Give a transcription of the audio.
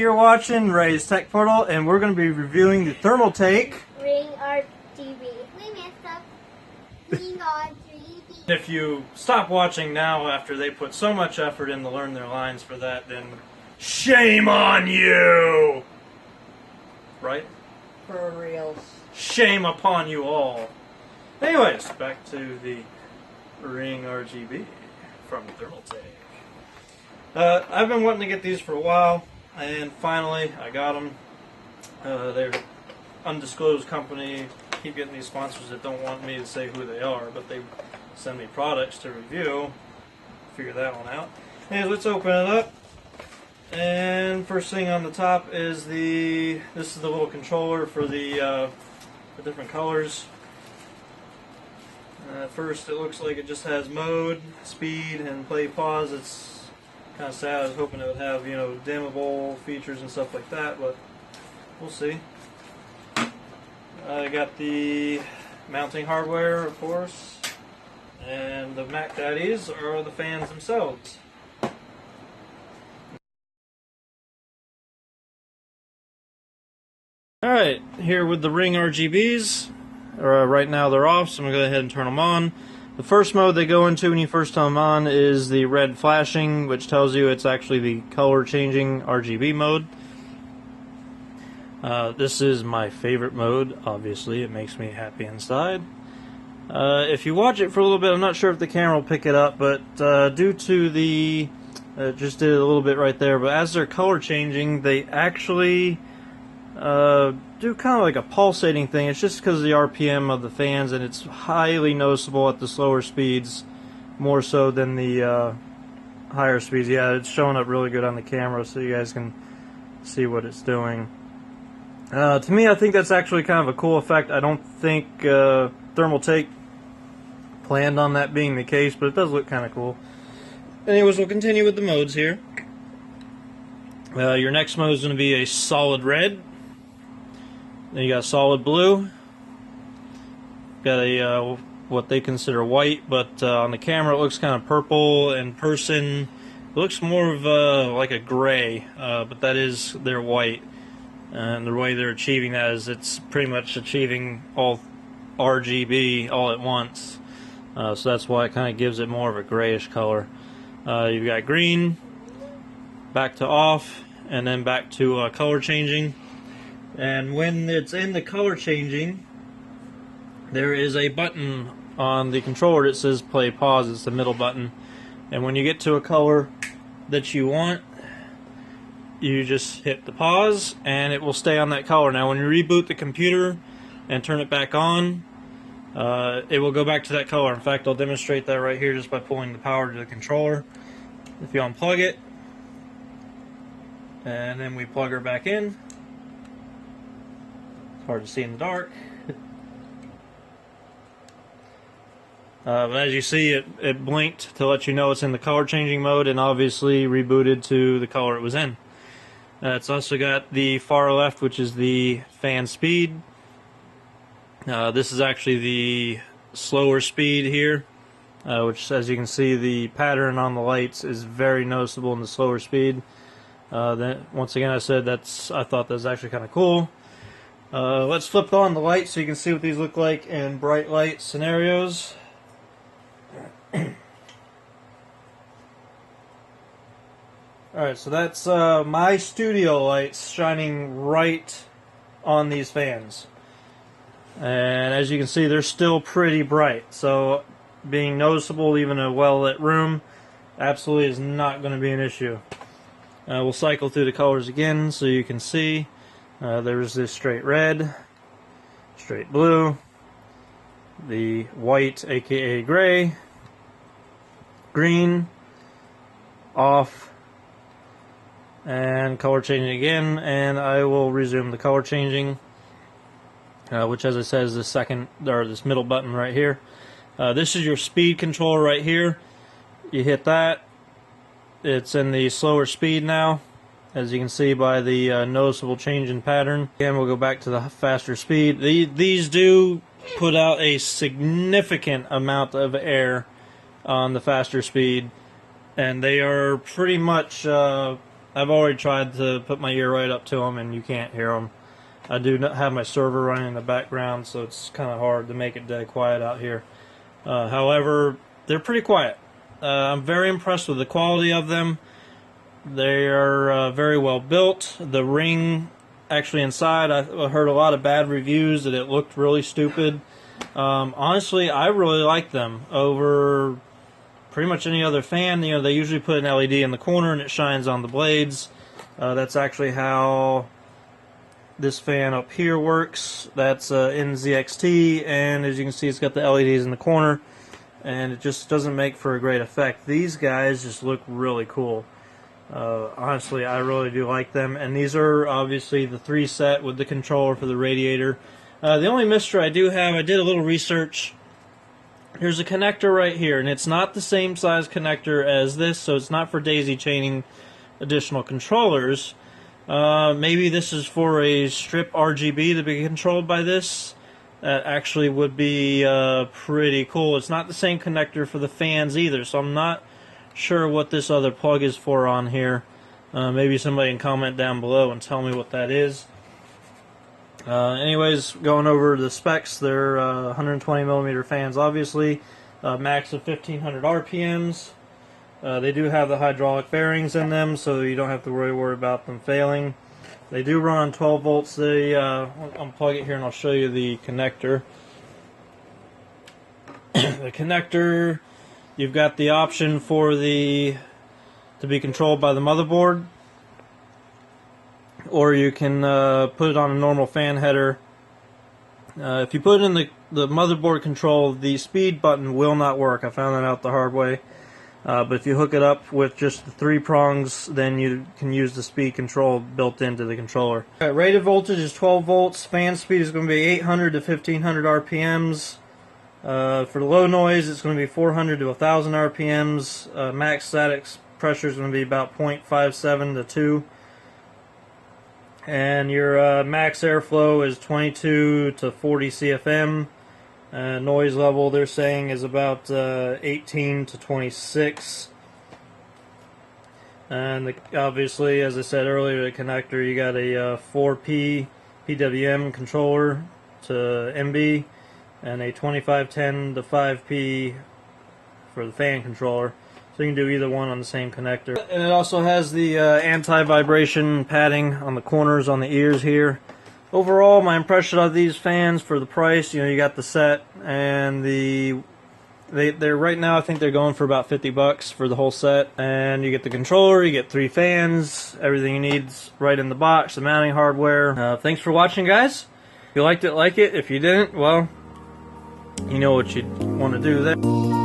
you're watching Ray's Tech Portal, and we're going to be reviewing the ThermalTake Riing RGB. We messed up. Riing RGB. If you stop watching now after they put so much effort in to learn their lines for that, then shame on you! Right? For reals. Shame upon you all. Anyways, back to the Riing RGB from ThermalTake. I've been wanting to get these for a while, and finally I got them. They're undisclosed company. Keep getting these sponsors that don't want me to say who they are, but they send me products to review. Figure that one out. Anyways, let's open it up. And first thing on the top is this is the little controller for the different colors. First, it looks like it just has mode, speed, and play pause. It's kind of sad. I was hoping it would have, you know, dimmable features and stuff like that, but we'll see. I got the mounting hardware, of course, and the Mac Daddies are the fans themselves. Alright, here with the Riing RGBs. Right now they're off, so I'm going to go ahead and turn them on. The first mode they go into when you first turn them on is the red flashing, which tells you it's actually the color changing RGB mode. This is my favorite mode, obviously. It makes me happy inside. If you watch it for a little bit, I'm not sure if the camera will pick it up, but due to the... just did it a little bit right there, but as they're color changing, they actually... do kind of like a pulsating thing. It's just because of the RPM of the fans, and it's highly noticeable at the slower speeds, more so than the higher speeds. Yeah, it's showing up really good on the camera, so you guys can see what it's doing. To me, I think that's actually kind of a cool effect. I don't think ThermalTake planned on that being the case, but it does look kind of cool. Anyways, we'll continue with the modes here. Your next mode is going to be a solid red. Then you got solid blue. Got a what they consider white, but on the camera it looks kind of purple. In person, it looks more of like a gray, but that is their white. And the way they're achieving that is it's pretty much achieving all RGB all at once. So that's why it kind of gives it more of a grayish color. You've got green, back to off, and then back to color changing. And when it's in the color changing, there is a button on the controller that says play pause. It's the middle button, and when you get to a color that you want, you just hit the pause and it will stay on that color. Now when you reboot the computer and turn it back on, it will go back to that color. In fact, I'll demonstrate that right here just by pulling the power to the controller. If you unplug it and then we plug her back in, hard to see in the dark. But as you see, it blinked to let you know it's in the color changing mode, and obviously rebooted to the color it was in. It's also got the far left, which is the fan speed. This is actually the slower speed here, which, as you can see, the pattern on the lights is very noticeable in the slower speed. Then, once again, I said I thought that was actually kind of cool. Let's flip on the lights so you can see what these look like in bright light scenarios. Alright, so that's my studio lights shining right on these fans. And as you can see, they're still pretty bright. So being noticeable even in a well-lit room absolutely is not going to be an issue. We'll cycle through the colors again so you can see. There's this straight red, straight blue, the white, aka gray, green, off, and color changing again. And I will resume the color changing, which, as I said, is the second, or this middle button right here. This is your speed controller right here. You hit that, it's in the slower speed now, as you can see by the noticeable change in pattern. Again, we'll go back to the faster speed. These do put out a significant amount of air on the faster speed, and they are pretty much I've already tried to put my ear right up to them, and you can't hear them. I do not have my server running in the background, so it's kind of hard to make it dead quiet out here. However, they're pretty quiet. I'm very impressed with the quality of them. They are very well built. The ring, actually inside, I heard a lot of bad reviews that it looked really stupid. Honestly, I really like them over pretty much any other fan. You know, they usually put an LED in the corner and it shines on the blades. That's actually how this fan up here works. That's NZXT, and as you can see, it's got the LEDs in the corner, and it just doesn't make for a great effect. These guys just look really cool. Honestly, I really do like them, and these are obviously the 3 set with the controller for the radiator. The only mystery I do have, I did a little research. There's a connector right here, and it's not the same size connector as this, so it's not for daisy chaining additional controllers. Maybe this is for a strip RGB to be controlled by this. That actually would be pretty cool. It's not the same connector for the fans either, so I'm not sure what this other plug is for on here. Maybe somebody can comment down below and tell me what that is. Anyways, going over the specs, they're 120mm fans, obviously, max of 1500 RPMs. They do have the hydraulic bearings in them, so you don't have to worry about them failing. They do run on 12 volts. They I'll unplug it here and I'll show you the connector. The connector, you've got the option for to be controlled by the motherboard, or you can put it on a normal fan header. If you put it in the motherboard control, the speed button will not work. I found that out the hard way. But if you hook it up with just the 3 prongs, then you can use the speed control built into the controller. Rated voltage is 12 volts. Fan speed is going to be 800 to 1500 RPMs. For the low noise, it's going to be 400 to 1000 RPMs. Max static pressure is going to be about 0.57 to 2. And your max airflow is 22 to 40 CFM. Noise level, they're saying, is about 18 to 26. And obviously, as I said earlier, the connector, you got a 4P PWM controller to MB, and a 2510 to 5P for the fan controller. So you can do either one on the same connector. And it also has the anti-vibration padding on the corners on the ears here. Overall, my impression of these fans for the price, you got the set, and they're right now, I think they're going for about 50 bucks for the whole set. And you get the controller, you get 3 fans, everything you need's right in the box, the mounting hardware. Thanks for watching, guys. If you liked it, like it. If you didn't, well, you know what you want to do there.